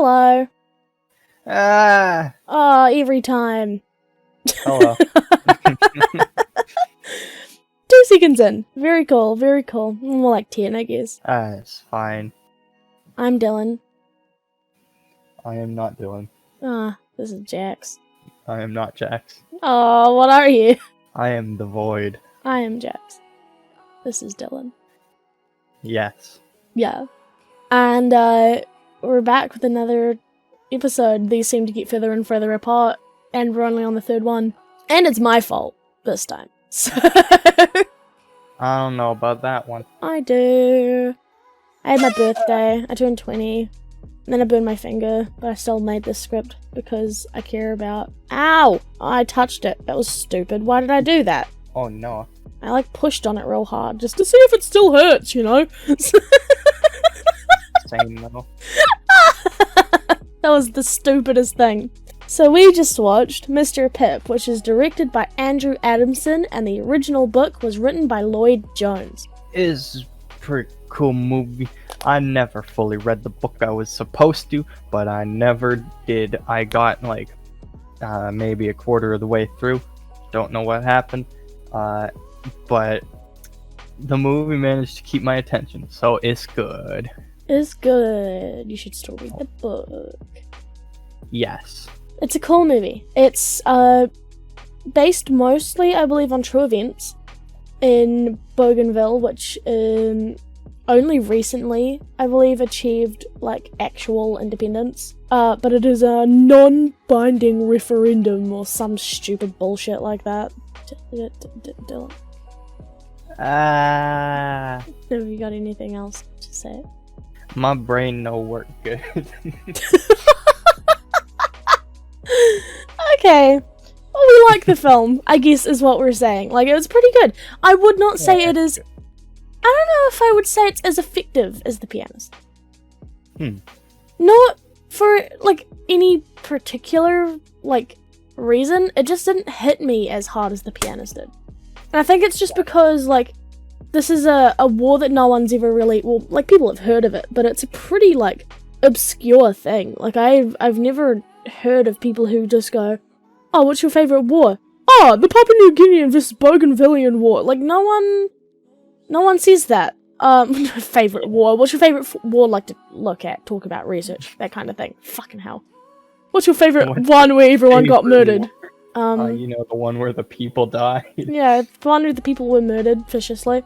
Hello. Ah, Oh, every time. hello. 2 seconds in. Very cool, very cool. More like 10, I guess. It's fine. I'm Dylan. I am not Dylan. This is Jax. I am not Jax. Oh, what are you? I am the Void. I am Jax. This is Dylan. Yes. Yeah. And, we're back with another episode. These seem to get further and further apart, and we're only on the 3rd one. And it's my fault this time. So I don't know about that one. I do. I had my birthday. I turned 20. And then I burned my finger, but I still made this script because I care about... Ow! I touched it. That was stupid. Why did I do that? Oh no. I pushed on it real hard just to see if it still hurts, you know? Same though. That was the stupidest thing. So we just watched Mr. Pip, which is directed by Andrew Adamson, and the original book was written by Lloyd Jones. Is pretty cool movie. I never fully read the book. I was supposed to, but I never did. I got maybe a quarter of the way through. Don't know what happened. But the movie managed to keep my attention, so it's good. It's good. You should still read the book. Yes. It's a cool movie. It's based mostly, I believe, on true events in Bougainville, which only recently, I believe, achieved actual independence. But it is a non-binding referendum or some stupid bullshit like that. Dylan, have you got anything else to say? My brain no work good. Okay. Well, we like the film, I guess is what we're saying. It was pretty good. I would not say it is... I don't know if I would say it's as effective as The Pianist. Not for, any particular, reason. It just didn't hit me as hard as The Pianist did. And I think it's just because, this is a war that no one's ever really... Well, people have heard of it, but it's a pretty, obscure thing. I've never heard of people who just go, oh, what's your favourite war? Oh, the Papua New Guinean versus Bougainvillean war. No one says that. Favourite war. What's your favourite war to look at, talk about, research, that kind of thing? Fucking hell. What's your favourite one where everyone got murdered? The one where the people died. Yeah, the one where the people were murdered viciously.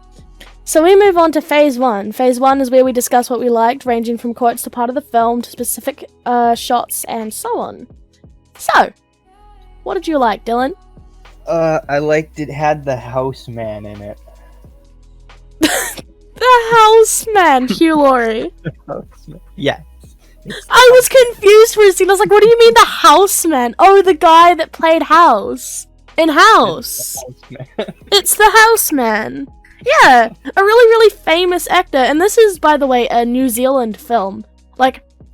So we move on to Phase 1. Phase 1 is where we discuss what we liked, ranging from quotes to part of the film to specific shots and so on. So, what did you like, Dylan? I liked it had the houseman in it. The houseman, Hugh Laurie. The houseman. Yes. I was confused for a second. I was like, what do you mean the houseman? Oh, the guy that played House. In House. It's the houseman. Yeah, a really, really famous actor. And this is, by the way, a New Zealand film.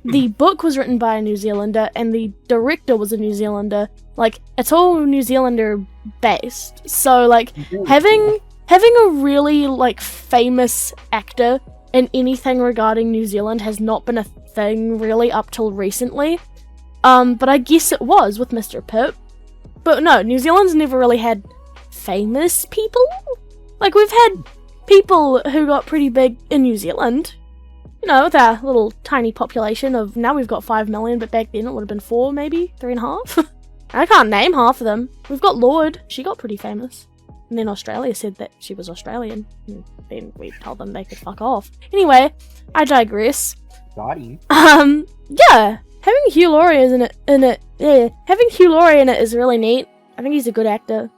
The book was written by a New Zealander, and the director was a New Zealander. It's all New Zealander based. So, having a really, famous actor in anything regarding New Zealand has not been a thing, really, up till recently. But I guess it was with Mr. Pip. But no, New Zealand's never really had famous people. We've had people who got pretty big in New Zealand. With our little tiny population of... Now we've got 5 million, but back then it would have been 4, maybe? 3.5? I can't name half of them. We've got Lord. She got pretty famous. And then Australia said that she was Australian. And then we told them they could fuck off. Anyway, I digress. Got him. Yeah. Having Hugh Laurie having Hugh Laurie in it is really neat. I think he's a good actor.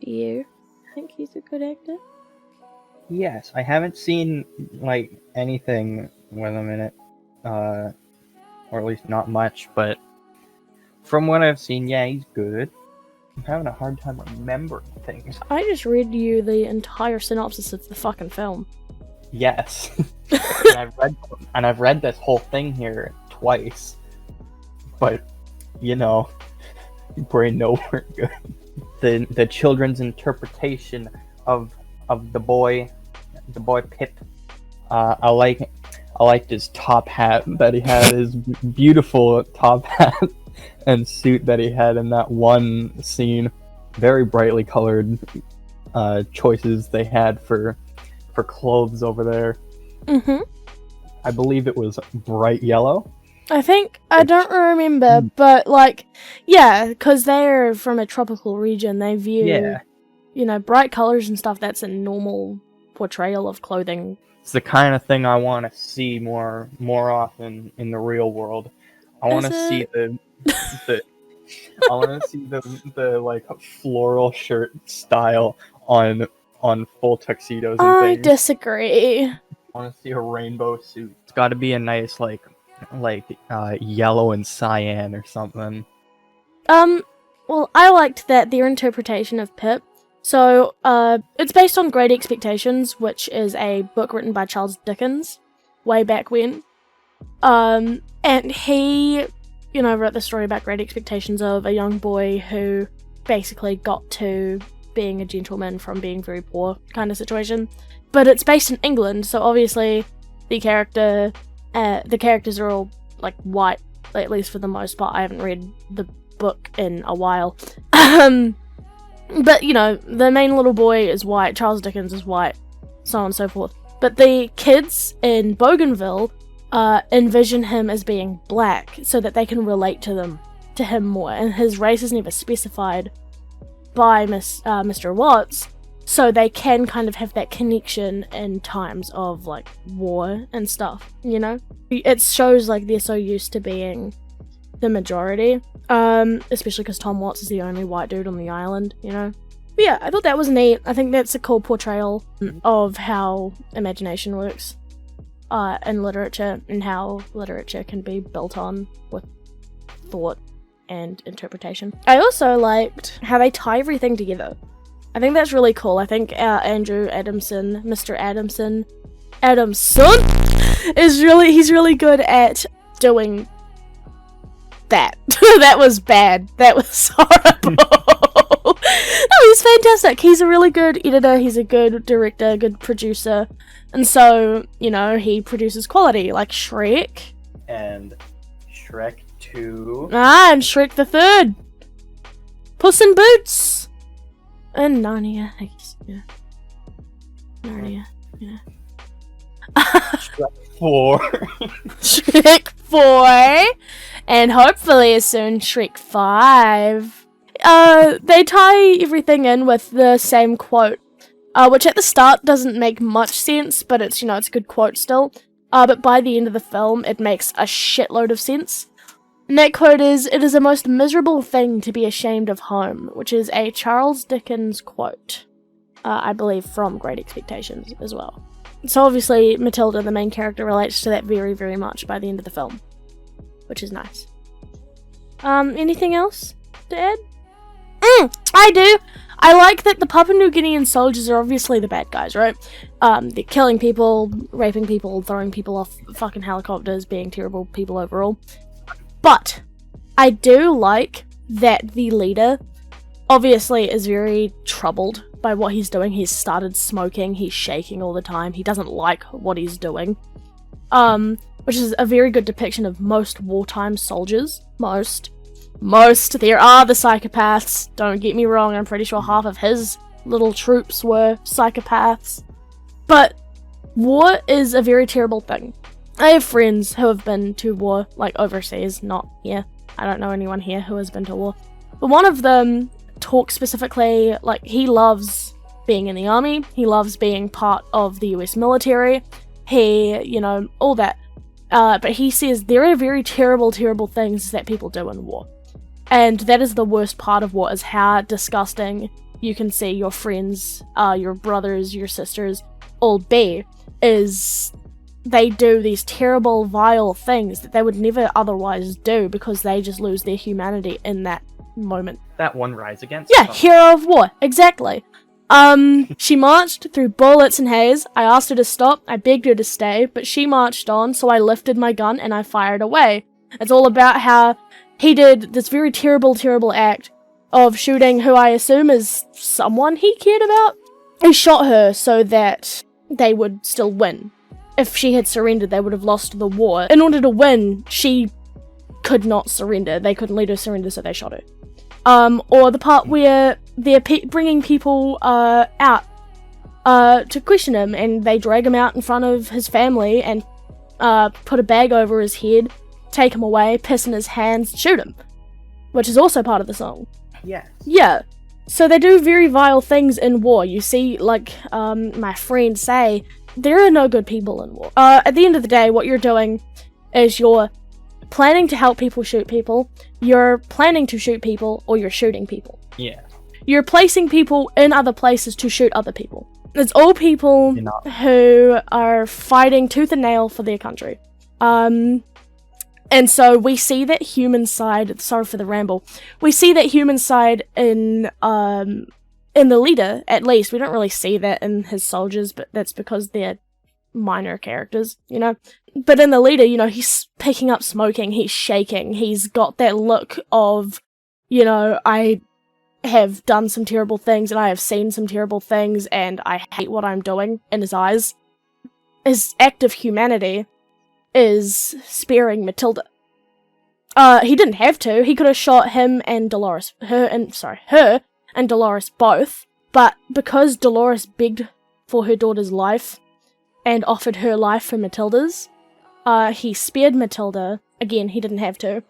Do you think he's a good actor? Yes, I haven't seen anything with him in it, or at least not much. But from what I've seen, yeah, he's good. I'm having a hard time remembering things. I just read you the entire synopsis of the fucking film. Yes, and I've read this whole thing here twice. But brain no work good. The children's interpretation of the boy Pip. I I liked his top hat that he had, his beautiful top hat and suit that he had in that one scene. Very brightly colored choices they had for clothes over there. Mm-hmm. I believe it was bright yellow. I don't remember, but like, yeah, because they're from a tropical region, they view, bright colors and stuff. That's a normal portrayal of clothing. It's the kind of thing I want to see more often in the real world. I want to see the I want to see the like floral shirt style on full tuxedos and things. I disagree. I want to see a rainbow suit. It's got to be a nice like yellow and cyan or something. Well, I liked that their interpretation of Pip. So, it's based on Great Expectations, which is a book written by Charles Dickens way back when. And he, wrote the story about Great Expectations of a young boy who basically got to being a gentleman from being very poor kind of situation. But it's based in England, so obviously the characters are all like white, at least for the most part. I haven't read the book in a while. But the main little boy is white, Charles Dickens is white, so on and so forth. But the kids in Bougainville envision him as being black so that they can relate to him more, and his race is never specified by Mr. Watts, so they can kind of have that connection in times of like war and stuff, It shows like they're so used to being the majority, especially because Tom Watts is the only white dude on the island, But yeah, I thought that was neat. I think that's a cool portrayal of how imagination works in literature, and how literature can be built on with thought and interpretation. I also liked how they tie everything together. I think that's really cool. I think Andrew Adamson, Mr. Adamson, he's really good at doing that. That was bad. That was horrible. No, he's fantastic. He's a really good editor, he's a good director, good producer, and so, he produces quality, like Shrek. And Shrek 2. And Shrek the Third. Puss in Boots. And Narnia, I guess, Narnia, Shrek 4. Shrek 4. And hopefully soon Shrek 5. They tie everything in with the same quote, which at the start doesn't make much sense, but it's, it's a good quote still. But by the end of the film, it makes a shitload of sense. And that quote is, "It is a most miserable thing to be ashamed of home," which is a Charles Dickens quote, I believe from Great Expectations as well. So obviously Matilda, the main character, relates to that very, very much by the end of the film, which is nice. Anything else to add? I do! I like that the Papua New Guinean soldiers are obviously the bad guys, right? They're killing people, raping people, throwing people off fucking helicopters, being terrible people overall. But I do like that the leader obviously is very troubled by what he's doing. He's started smoking, he's shaking all the time, he doesn't like what he's doing. Which is a very good depiction of most wartime soldiers. Most. There are the psychopaths, don't get me wrong, I'm pretty sure half of his little troops were psychopaths. But war is a very terrible thing. I have friends who have been to war, like overseas, not here. I don't know anyone here who has been to war. But one of them talks specifically, like, he loves being in the army, he loves being part of the US military, he, all that. But he says there are very terrible, terrible things that people do in war. And that is the worst part of war, is how disgusting you can see your friends, your brothers, your sisters, all be, is they do these terrible, vile things that they would never otherwise do because they just lose their humanity in that moment. That one Rise Against. Yeah, hero of war, exactly. She marched through bullets and haze. I asked her to stop, I begged her to stay, but she marched on, so I lifted my gun and I fired away. It's all about how he did this very terrible, terrible act of shooting who I assume is someone he cared about. He shot her so that they would still win. if she had surrendered, they would have lost the war. In order to win, she could not surrender. They couldn't let her surrender, so they shot her. Or the part where they're bringing people out to question him, and they drag him out in front of his family and put a bag over his head, take him away, piss in his hands, shoot him, which is also part of the song. Yes. Yeah. So they do very vile things in war. You see, like my friends say, there are no good people in war. At the end of the day, what you're doing is you're planning to help people shoot people, you're planning to shoot people, or you're shooting people. Yeah. You're placing people in other places to shoot other people. It's all people who are fighting tooth and nail for their country. And so we see that human side, sorry for the ramble, we see that human side in the leader, at least. We don't really see that in his soldiers, but that's because they're minor characters, you know? But in the leader, you know, he's picking up smoking, he's shaking, he's got that look of, you know, I have done some terrible things and I have seen some terrible things and I hate what I'm doing in his eyes. His act of humanity is sparing Matilda. He didn't have to. He could have shot him and Dolores, her and Dolores both, but because Dolores begged for her daughter's life and offered her life for Matilda's, he spared Matilda. Again, he didn't have to,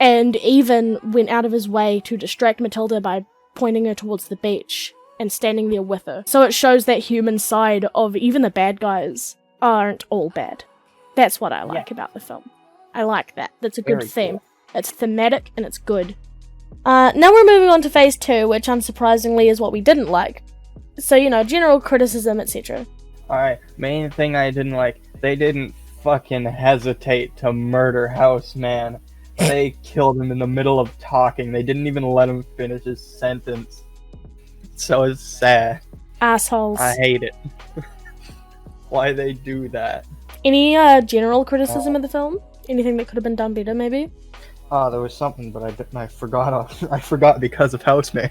and even went out of his way to distract Matilda by pointing her towards the beach and standing there with her. So it shows that human side of even the bad guys aren't all bad. That's what I like about the film. I like that. That's a good theme. Cool. It's thematic and it's good. Now we're moving on to phase 2, which unsurprisingly is what we didn't like. So, you know, general criticism, etc. Alright, main thing I didn't like, they didn't fucking hesitate to murder Houseman. They killed him in the middle of talking. They didn't even let him finish his sentence. So it's sad. Assholes. I hate it. Why they do that? Any general criticism of the film? Anything that could have been done better, maybe? Oh, there was something, but I forgot. I forgot because of Houseman.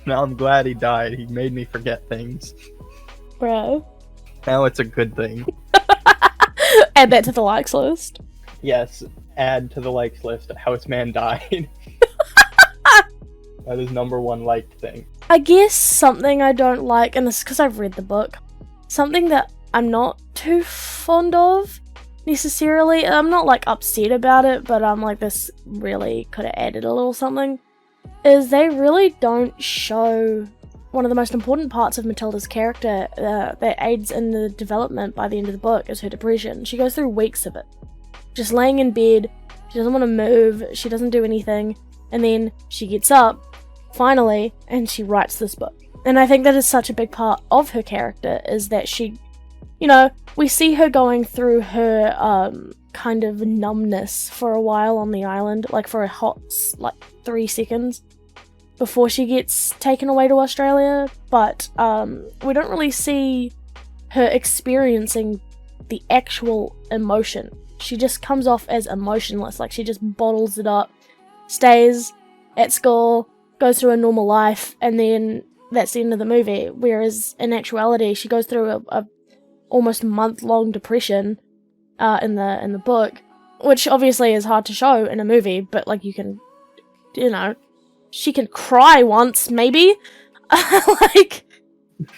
Now I'm glad he died. He made me forget things. Bro. Now it's a good thing. Add that to the likes list. Yes, add to the likes list. Houseman died. That is #1 liked thing. I guess something I don't like, and this is because I've read the book, something that I'm not too fond of, necessarily. I'm not, like, upset about it, but I'm like, this really could have added a little something, is they really don't show one of the most important parts of Matilda's character that aids in the development by the end of the book is her depression. She goes through weeks of it. Just laying in bed, she doesn't want to move, she doesn't do anything, and then she gets up, finally, and she writes this book. And I think that is such a big part of her character, is that she, you know, we see her going through her kind of numbness for a while on the island, like for a hot, like 3 seconds, before she gets taken away to Australia, but we don't really see her experiencing the actual emotion. She just comes off as emotionless, like she just bottles it up, stays at school, goes through a normal life, and then that's the end of the movie. Whereas in actuality, she goes through a almost month-long depression in the book, which obviously is hard to show in a movie, but like you can, you know, she can cry once, maybe. Like,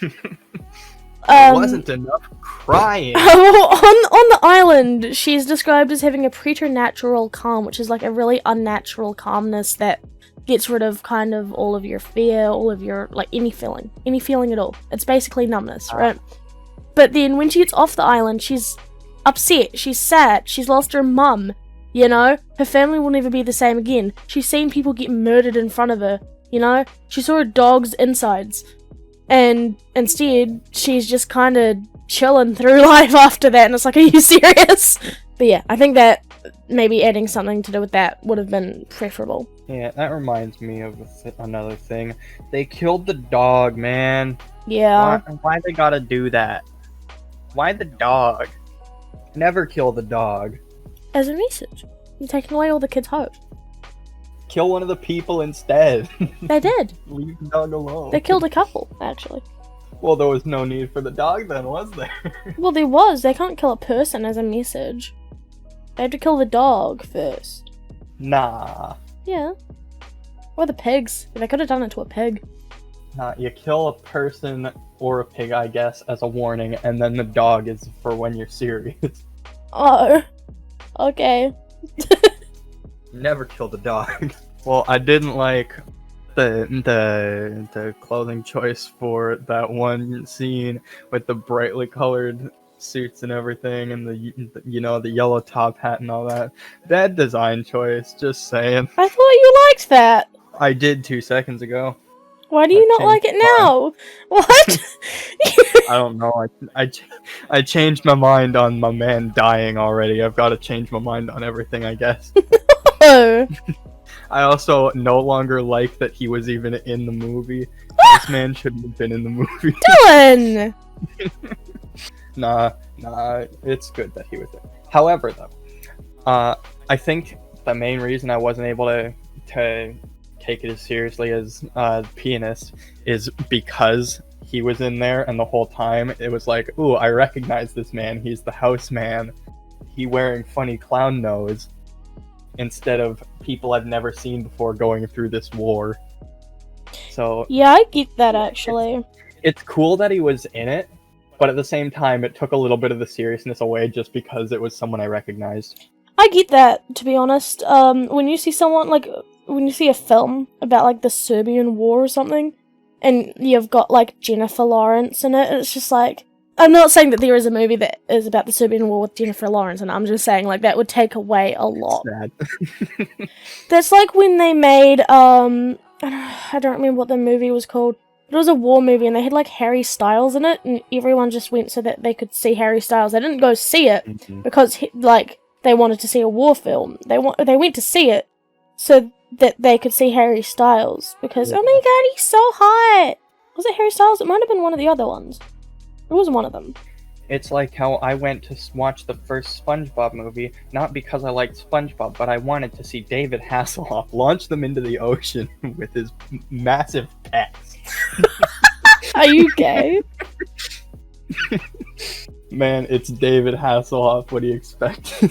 it wasn't enough crying. on the island, she's described as having a preternatural calm, which is like a really unnatural calmness that gets rid of kind of all of your fear, all of your, like, any feeling at all. It's basically numbness, right? But then when she gets off the island, she's upset, she's sad, she's lost her mum, you know? Her family will never be the same again. She's seen people get murdered in front of her, you know? She saw a dog's insides. And instead, she's just kind of chilling through life after that, and it's like, are you serious? But yeah, I think that maybe adding something to do with that would have been preferable. Yeah, that reminds me of another thing. They killed the dog, man. Yeah. Why they gotta do that? Why the dog? Never kill the dog. As a message. You're taking away all the kids' hope. Kill one of the people instead. They did. Leave the dog alone. They killed a couple, actually. Well, there was no need for the dog then, was there? Well, there was. They can't kill a person as a message. They had to kill the dog first. Nah. Yeah. Or the pigs. They could have done it to a pig. Nah, you kill a person or a pig, I guess, as a warning, and then the dog is for when you're serious. Oh. Okay. Never kill the dog. Well, I didn't like the clothing choice for that one scene with the brightly colored suits and everything, and the yellow top hat and all that. Bad design choice, just saying. I thought you liked that. I did 2 seconds ago. Why do you not like it now? What? I don't know. I changed my mind on my man dying already. I've got to change my mind on everything, I guess. Oh. I also no longer like that he was even in the movie. This man shouldn't have been in the movie. Dylan! Nah, it's good that he was there. However, though, I think the main reason I wasn't able to take it as seriously as Pianist is because he was in there, and the whole time it was like, ooh, I recognize this man. He's the house man. He wearing funny clown nose, instead of people I've never seen before going through this war. So yeah, I get that actually. It's cool that he was in it, but at the same time, it took a little bit of the seriousness away just because it was someone I recognized. I get that, to be honest. When you see someone, like, when you see a film about, like, the Serbian War or something, and you've got, like, Jennifer Lawrence in it, it's just like... I'm not saying that there is a movie that is about the Serbian War with Jennifer Lawrence, and I'm just saying, like, that would take away a lot. Sad. That's like when they made, I don't remember what the movie was called. It was a war movie, and they had, like, Harry Styles in it, and everyone just went so that they could see Harry Styles. They didn't go see it, because, like, they wanted to see a war film. They went to see it so that they could see Harry Styles, because, oh my god, he's so hot! Was it Harry Styles? It might have been one of the other ones. It was one of them. It's like how I went to watch the first SpongeBob movie, not because I liked SpongeBob, but I wanted to see David Hasselhoff launch them into the ocean with his massive pecs. Are you gay? Man, it's David Hasselhoff. What do you expect?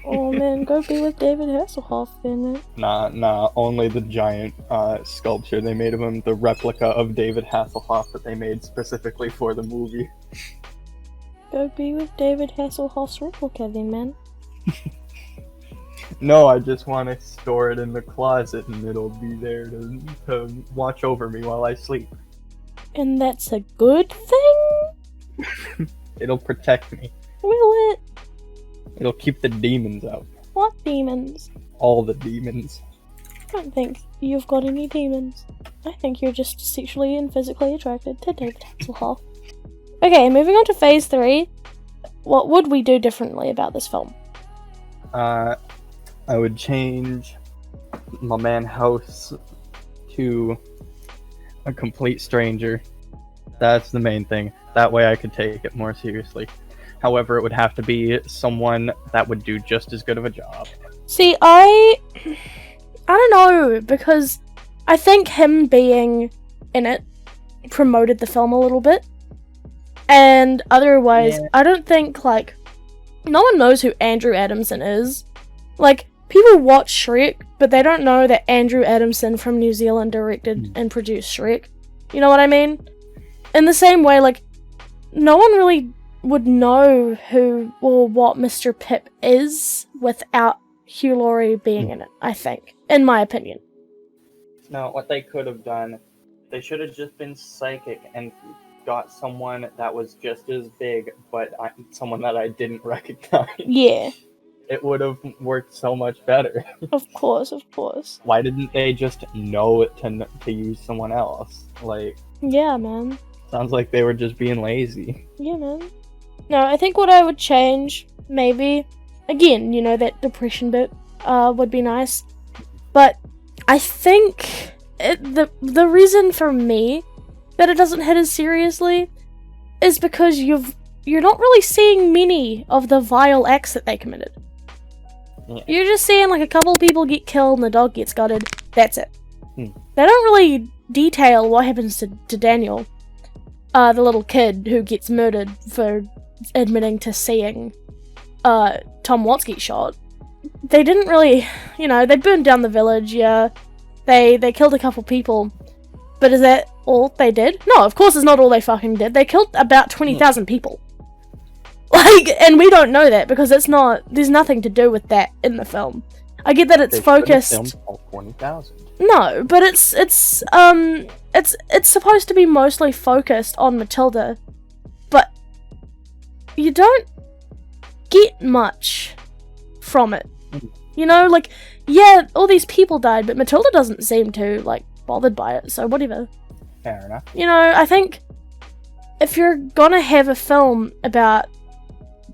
Oh man, go be with David Hasselhoff then, man. Nah, only the giant sculpture they made of him, the replica of David Hasselhoff that they made specifically for the movie. Go be with David Hasselhoff's replica then, man. No, I just want to store it in the closet and it'll be there to watch over me while I sleep. And that's a good thing? It'll protect me. Will it? It'll keep the demons out. What demons? All the demons. I don't think you've got any demons. I think you're just sexually and physically attracted to David Hasselhoff. Okay, moving on to phase 3. What would we do differently about this film? I would change my man House to a complete stranger. That's the main thing. That way I could take it more seriously. However, it would have to be someone that would do just as good of a job. See, I don't know, because I think him being in it promoted the film a little bit. And otherwise, I don't think, like, no one knows who Andrew Adamson is. Like, people watch Shrek, but they don't know that Andrew Adamson from New Zealand directed and produced Shrek. You know what I mean? In the same way, like, no one really would know who or what Mr. Pip is without Hugh Laurie being in it, I think. In my opinion. No, what they could have done, they should have just been psychic and got someone that was just as big, but someone that I didn't recognize. Yeah. It would have worked so much better. Of course, of course. Why didn't they just know to use someone else? Like, yeah, man. Sounds like they were just being lazy. Yeah, man. No, I think what I would change, maybe, again, you know, that depression bit would be nice. But I think the reason for me that it doesn't hit as seriously is because you're not really seeing many of the vile acts that they committed. Yeah. You're just seeing like a couple of people get killed and the dog gets gutted. That's it. They don't really detail what happens to Daniel. the little kid who gets murdered for admitting to seeing Tom Watts get shot. They didn't really, they burned down the village, yeah. They killed a couple people. But is that all they did? No, of course it's not all they fucking did. They killed about 20,000 people. And we don't know that because there's nothing to do with that in the film. I get that it's focused. They filmed all 20,000. No, but it's supposed to be mostly focused on Matilda, but you don't get much from it. Yeah, all these people died, but Matilda doesn't seem too bothered by it, so whatever. Fair enough. I think if you're gonna have a film about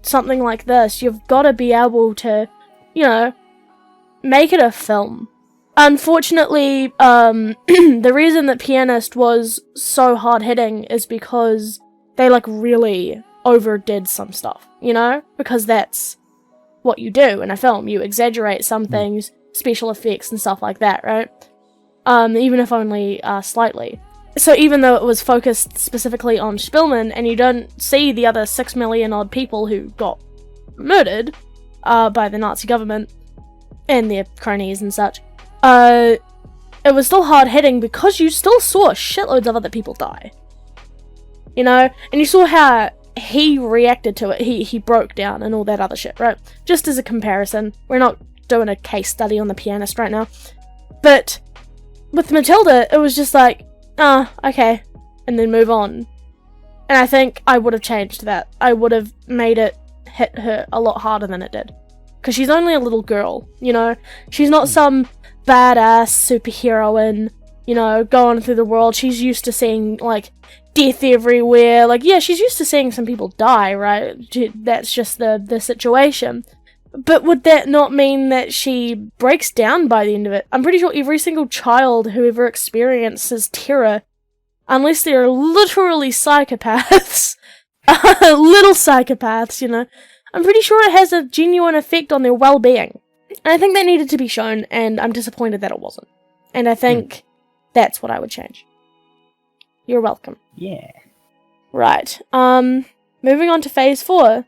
something like this, you've got to be able to, make it a film. Unfortunately, the reason that Pianist was so hard-hitting is because they, really overdid some stuff, Because that's what you do in a film. You exaggerate some things, special effects and stuff like that, right? Even if only slightly. So even though it was focused specifically on Spielman, and you don't see the other 6 million odd people who got murdered by the Nazi government and their cronies and such, it was still hard-hitting because you still saw shitloads of other people die. And you saw how he reacted to it. He broke down and all that other shit, right? Just as a comparison. We're not doing a case study on the Pianist right now. But with Matilda, it was just okay, and then move on. And I think I would have changed that. I would have made it hit her a lot harder than it did. Because she's only a little girl, She's not some badass superheroine, going through the world. She's used to seeing, death everywhere. Yeah, she's used to seeing some people die, right? That's just the situation. But would that not mean that she breaks down by the end of it? I'm pretty sure every single child who ever experiences terror, unless they're literally psychopaths, little psychopaths, I'm pretty sure it has a genuine effect on their well-being. And I think that needed to be shown, and I'm disappointed that it wasn't. And I think that's what I would change. You're welcome. Yeah. Right. Moving on to phase 4.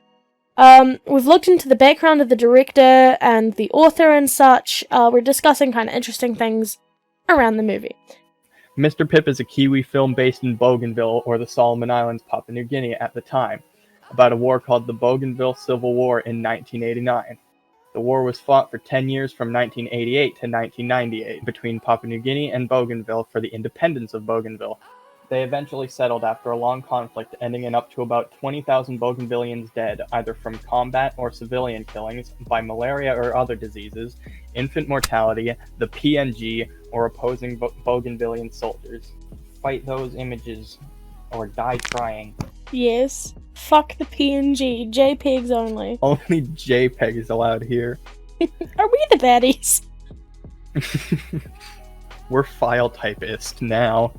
We've looked into the background of the director and the author and such. We're discussing kind of interesting things around the movie. Mr. Pip is a Kiwi film based in Bougainville, or the Solomon Islands, Papua New Guinea at the time, about a war called the Bougainville Civil War in 1989. The war was fought for 10 years from 1988 to 1998 between Papua New Guinea and Bougainville for the independence of Bougainville. They eventually settled after a long conflict, ending in up to about 20,000 Bougainvillians dead, either from combat or civilian killings, by malaria or other diseases, infant mortality, the PNG, or opposing Bougainvillian soldiers. Fight those images, or die trying. Yes. Fuck the PNG. JPEGs only. Only JPEGs allowed here. Are we the baddies? We're file typists now.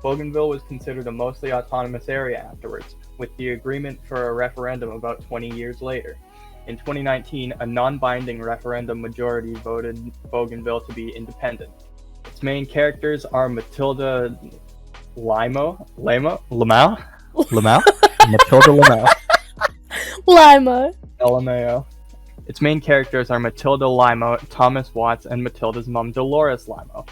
Bougainville was considered a mostly autonomous area afterwards, with the agreement for a referendum about 20 years later. In 2019, a non-binding referendum majority voted Bougainville to be independent. Its main characters are Matilda Lamau? Matilda Lamau. Limo. LMAO. Its main characters are Matilda Limo, Thomas Watts, and Matilda's mom Dolores Limo,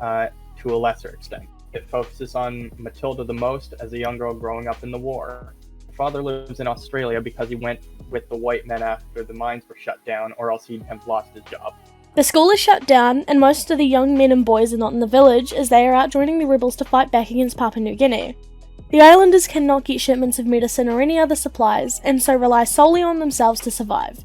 to a lesser extent. It focuses on Matilda the most as a young girl growing up in the war. Her father lives in Australia because he went with the white men after the mines were shut down, or else he'd have lost his job. The school is shut down, and most of the young men and boys are not in the village, as they are out joining the rebels to fight back against Papua New Guinea. The islanders cannot get shipments of medicine or any other supplies, and so rely solely on themselves to survive.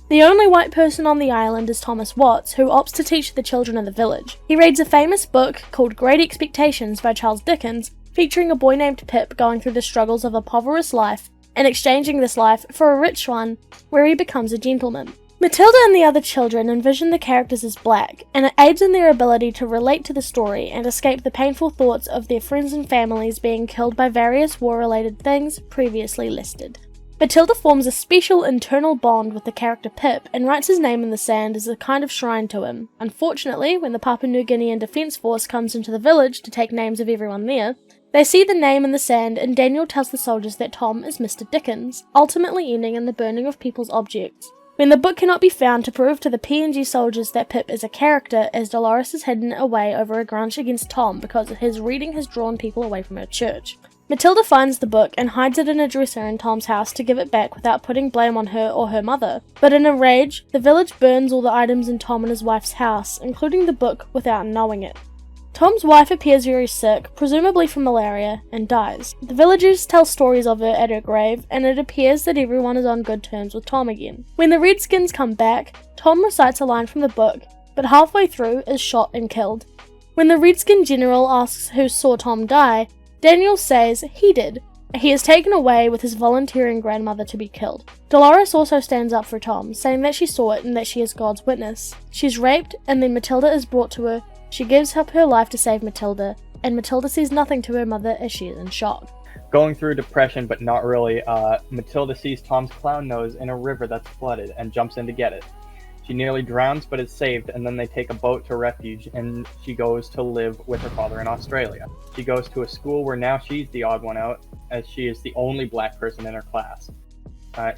The only white person on the island is Thomas Watts, who opts to teach the children of the village. He reads a famous book called Great Expectations by Charles Dickens, featuring a boy named Pip going through the struggles of a impoverished life and exchanging this life for a rich one, where he becomes a gentleman. Matilda and the other children envision the characters as black, and it aids in their ability to relate to the story and escape the painful thoughts of their friends and families being killed by various war-related things previously listed. Matilda forms a special internal bond with the character Pip and writes his name in the sand as a kind of shrine to him. Unfortunately, when the Papua New Guinean Defence Force comes into the village to take names of everyone there, They see the name in the sand, and Daniel tells the soldiers that Tom is Mr. Dickens, ultimately ending in the burning of people's objects. When the book cannot be found to prove to the PNG soldiers that Pip is a character, as Dolores is hidden away over a grudge against Tom because his reading has drawn people away from her church. Matilda finds the book and hides it in a dresser in Tom's house to give it back without putting blame on her or her mother. But in a rage, the village burns all the items in Tom and his wife's house, including the book, without knowing it. Tom's wife appears very sick, presumably from malaria, and dies. The villagers tell stories of her at her grave, and it appears that everyone is on good terms with Tom again. When the Redskins come back, Tom recites a line from the book, but halfway through is shot and killed. When the Redskin general asks who saw Tom die, Daniel says he did. He is taken away with his volunteering grandmother to be killed. Dolores also stands up for Tom, saying that she saw it and that she is God's witness. She's raped, and then Matilda is brought to her. She gives up her life to save Matilda, and Matilda says nothing to her mother as she is in shock. Going through depression, but not really, Matilda sees Tom's clown nose in a river that's flooded and jumps in to get it. She nearly drowns but is saved, and then they take a boat to refuge, and she goes to live with her father in Australia. She goes to a school where now she's the odd one out, as she is the only black person in her class.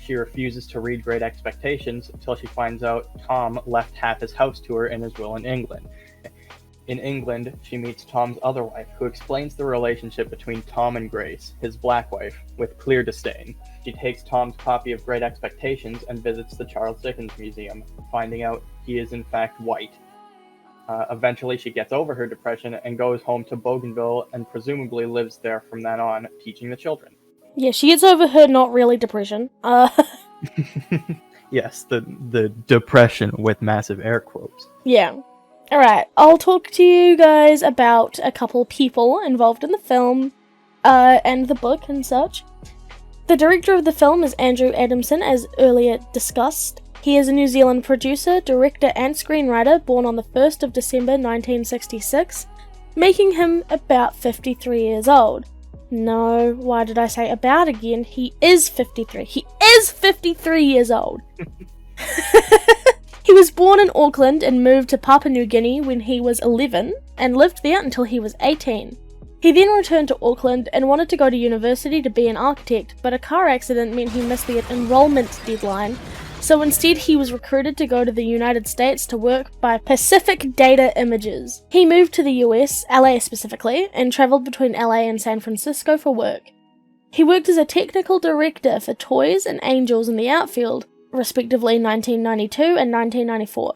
She refuses to read Great Expectations until she finds out Tom left half his house to her in his will in England. In England, she meets Tom's other wife, who explains the relationship between Tom and Grace, his black wife, with clear disdain. She takes Tom's copy of Great Expectations and visits the Charles Dickens Museum, finding out he is in fact white. Eventually, she gets over her depression and goes home to Bougainville and presumably lives there from then on, teaching the children. Yeah, she gets over her not really depression. Yes, the depression with massive air quotes. Yeah. Alright, I'll talk to you guys about a couple people involved in the film, and the book and such. The director of the film is Andrew Adamson, as earlier discussed. He is a New Zealand producer, director, and screenwriter, born on the 1st of December 1966, making him about 53 years old. No, why did I say about again? He is 53. He is 53 years old! He was born in Auckland and moved to Papua New Guinea when he was 11 and lived there until he was 18. He then returned to Auckland and wanted to go to university to be an architect, but a car accident meant he missed the enrollment deadline, so instead he was recruited to go to the United States to work by Pacific Data Images. He moved to the US, LA specifically, and travelled between LA and San Francisco for work. He worked as a technical director for Toys and Angels in the Outfield, respectively 1992 and 1994.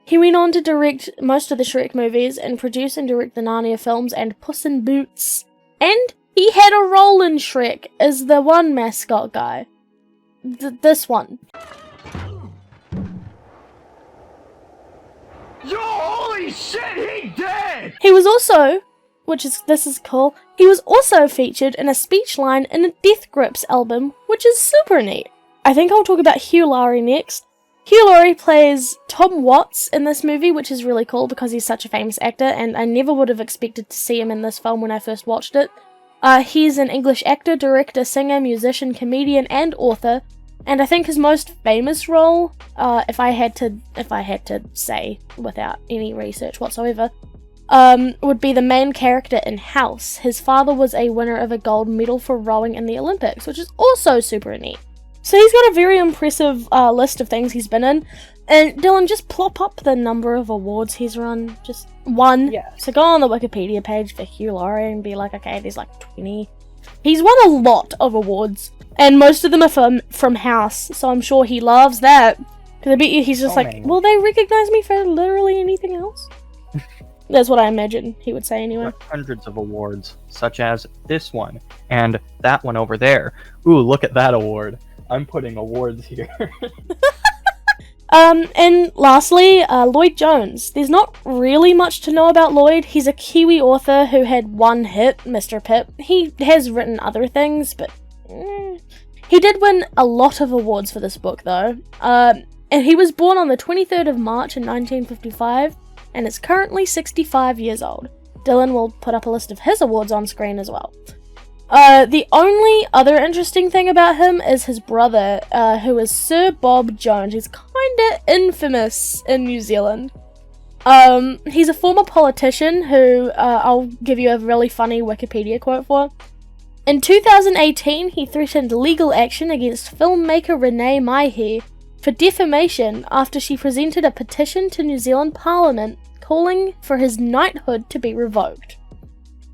He went on to direct most of the Shrek movies and produce and direct the Narnia films and Puss in Boots. And he had a role in Shrek as the one mascot guy. This one. Yo, holy shit, he dead! He was also, this is cool, he was also featured in a speech line in a Death Grips album, which is super neat. I think I'll talk about Hugh Laurie next. Hugh Laurie plays Tom Watts in this movie, which is really cool because he's such a famous actor, and I never would have expected to see him in this film when I first watched it. He's an English actor, director, singer, musician, comedian, and author, and I think his most famous role, if I had to say without any research whatsoever, would be the main character in House. His father was a winner of a gold medal for rowing in the Olympics, which is also super neat. So he's got a very impressive list of things he's been in. And Dylan, just plop up the number of awards he's run. Just one. Yeah. So go on the Wikipedia page for Hugh Laurie and be like, okay, there's like 20. He's won a lot of awards. And most of them are from House. So I'm sure he loves that. Because I bet you he's just will they recognize me for literally anything else? That's what I imagine he would say anyway. Hundreds of awards, such as this one. And that one over there. Ooh, look at that award. I'm putting awards here. And lastly, Lloyd Jones. There's not really much to know about Lloyd. He's a Kiwi author who had one hit, Mr. Pip. He has written other things, but he did win a lot of awards for this book, though. And he was born on the 23rd of March in 1955, and is currently 65 years old. Dylan will put up a list of his awards on screen as well. The only other interesting thing about him is his brother, who is Sir Bob Jones. He's kinda infamous in New Zealand. He's a former politician who I'll give you a really funny Wikipedia quote for. In 2018, he threatened legal action against filmmaker Renee Maihi for defamation after she presented a petition to New Zealand Parliament calling for his knighthood to be revoked.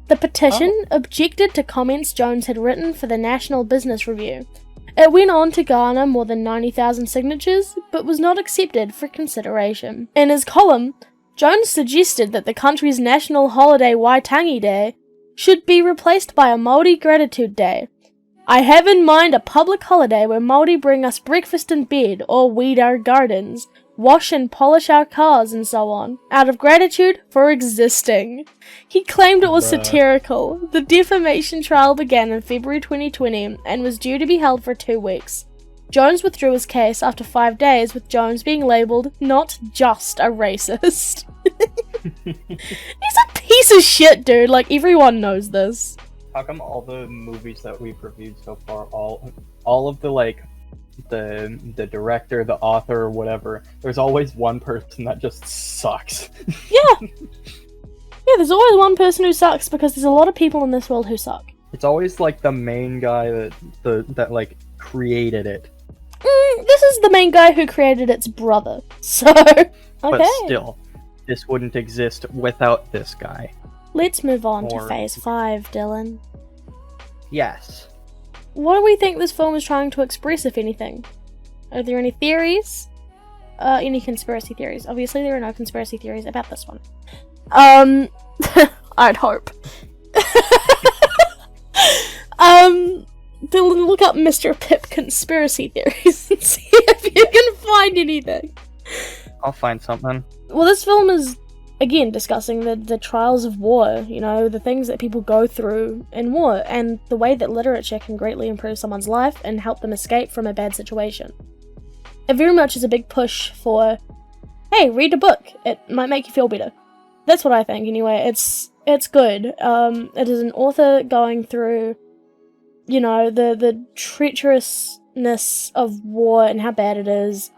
The petition objected to comments Jones had written for the National Business Review. It went on to garner more than 90,000 signatures, but was not accepted for consideration. In his column, Jones suggested that the country's national holiday Waitangi Day should be replaced by a Māori Gratitude Day. I have in mind a public holiday where Māori bring us breakfast in bed or weed our gardens, wash and polish our cars and so on, out of gratitude for existing. He claimed it was satirical. The defamation trial began in February 2020 and was due to be held for 2 weeks. Jones withdrew his case after 5 days, with Jones being labelled not just a racist. He's a piece of shit, dude. Like, everyone knows this. How come all the movies that we've reviewed so far, all of the, like, the director, the author, or whatever, there's always one person that just sucks. Yeah, there's always one person who sucks because there's a lot of people in this world who suck. It's always like the main guy that like created it. This is the main guy who created its brother, so okay. But still, this wouldn't exist without this guy. Let's move on to Phase 5, Dylan. Yes. What do we think this film is trying to express, if anything? Are there any theories? Any conspiracy theories? Obviously, there are no conspiracy theories about this one. I'd hope. Dylan, look up Mr. Pip conspiracy theories and see if you can find anything. I'll find something. Well, this film is, again, discussing the trials of war, you know, the things that people go through in war, and the way that literature can greatly improve someone's life and help them escape from a bad situation. It very much is a big push for, hey, read a book, it might make you feel better. That's what I think, anyway. It's good. It is an author going through, you know, the treacherousness of war and how bad it is,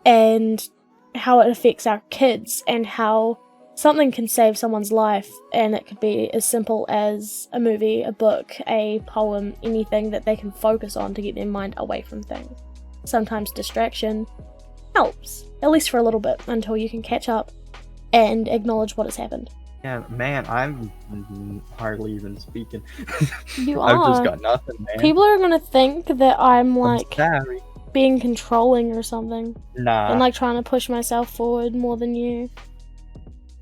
and how it affects our kids, and how something can save someone's life, and it could be as simple as a movie, a book, a poem, anything that they can focus on to get their mind away from things. Sometimes distraction helps, at least for a little bit, until you can catch up and acknowledge what has happened. Yeah, man, I'm hardly even speaking. You are. I've just got nothing, man. People are gonna think that I'm like I'm sorry. being controlling or something, Nah. and like trying to push myself forward more than you.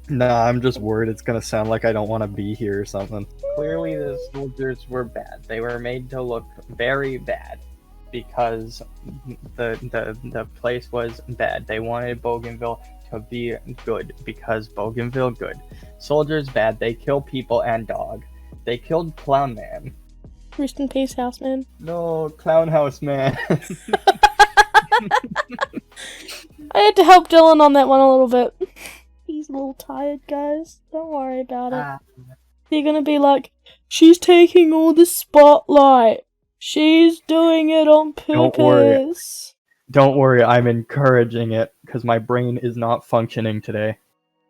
Nah, I'm just worried it's gonna sound like I don't want to be here or something. Clearly the soldiers were bad. They were made to look very bad because the place was bad. They wanted Bougainville to be good because Bougainville good. Soldiers bad. They kill people and dog. They killed Clown Man. Rest in peace, House Man. No, Clown House Man. I had to help Dylan on that one a little bit. He's a little tired, guys. Don't worry about it. They're gonna be like, she's taking all the spotlight. She's doing it on purpose. Don't worry, I'm encouraging it because my brain is not functioning today.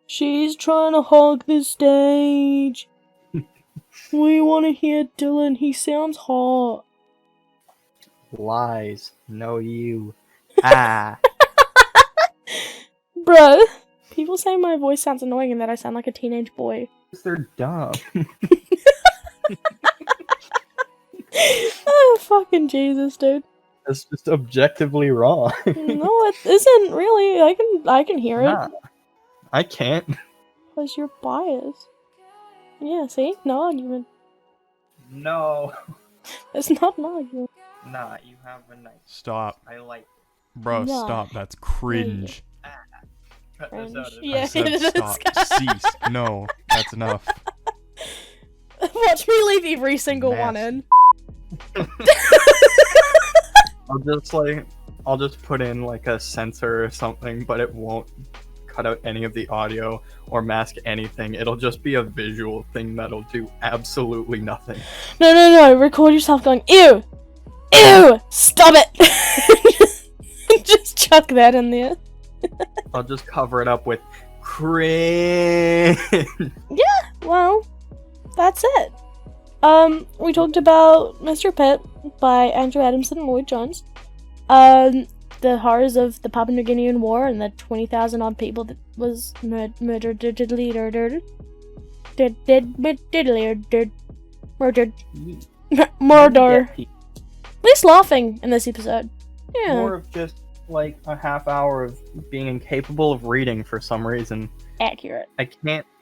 She's trying to hog the stage. We want to hear Dylan. He sounds hot. Lies. No, you. Ah. Bruh. People say my voice sounds annoying and that I sound like a teenage boy. They're dumb. Oh, fucking Jesus, dude. That's just objectively wrong. No, it isn't really. I can hear Nah, it. I can't. Because you're biased. Yeah, see? No argument. No. It's not an argument. Nah, you have a nice. Stop. I like. Bro, No. stop. That's cringe. Cut this out. Yeah, I said it is. stop. Cease. No, that's enough. Watch me leave every single one in. I'll just put in like a censor or something, but it won't cut out any of the audio or mask anything. It'll just be a visual thing that'll do absolutely nothing. No. Record yourself going, ew! Ew! Stop it! Just chuck that in there. I'll just cover it up with Cringe. Well, that's it. We talked about Mr. Pitt by Andrew Adamson and Lloyd Jones. The horrors of the Papua New Guinean War and the 20,000 odd people that was murdered. Murder. At least laughing in this episode. Yeah. More of just like a half hour of being incapable of reading for some reason. Accurate. I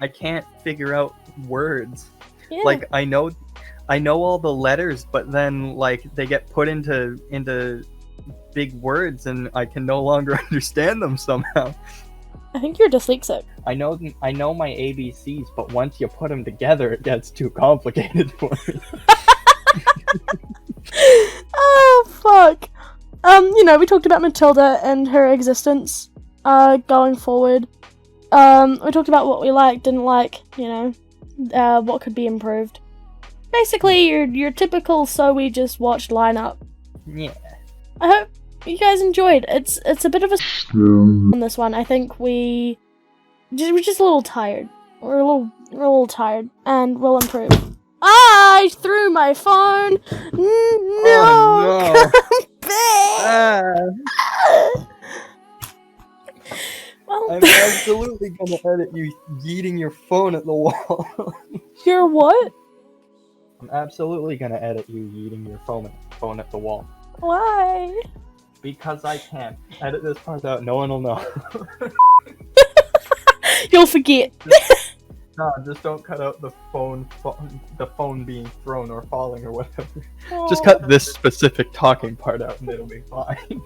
can't figure out words. Yeah. Like I know all the letters, but then like they get put into big words and I can no longer understand them somehow. I think you're dyslexic. I know my ABCs, but once you put them together, it gets too complicated for me. Oh fuck. We talked about Matilda and her existence, going forward. We talked about what we liked, didn't like, what could be improved. Basically, your typical so we just watched lineup. Yeah. I hope you guys enjoyed. It's a bit of a on this one. I think we're just a little tired. We're a little tired, and we'll improve. I threw my phone. No, Oh, no. come back. Well, I'm absolutely gonna edit you yeeting your phone at the wall. you're what? I'm absolutely gonna edit you yeeting your phone at the wall. Why? Because I can. Edit this part out, no one will know. You'll forget. No, just don't cut out the phone being thrown or falling or whatever. Just cut this specific talking part out and it'll be fine.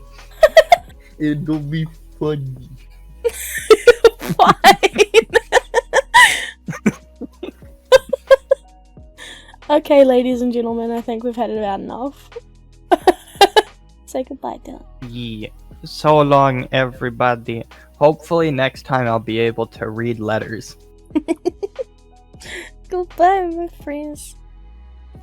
It'll be funny. Fine. Okay, ladies and gentlemen, I think we've had it about enough. Say goodbye, Dylan. Yeah. So long, everybody. Hopefully next time I'll be able to read letters. Goodbye, my friends.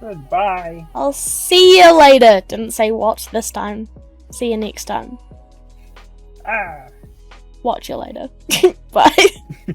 Goodbye. I'll see you later. Didn't say watch this time. See you next time. Watch you later. Bye.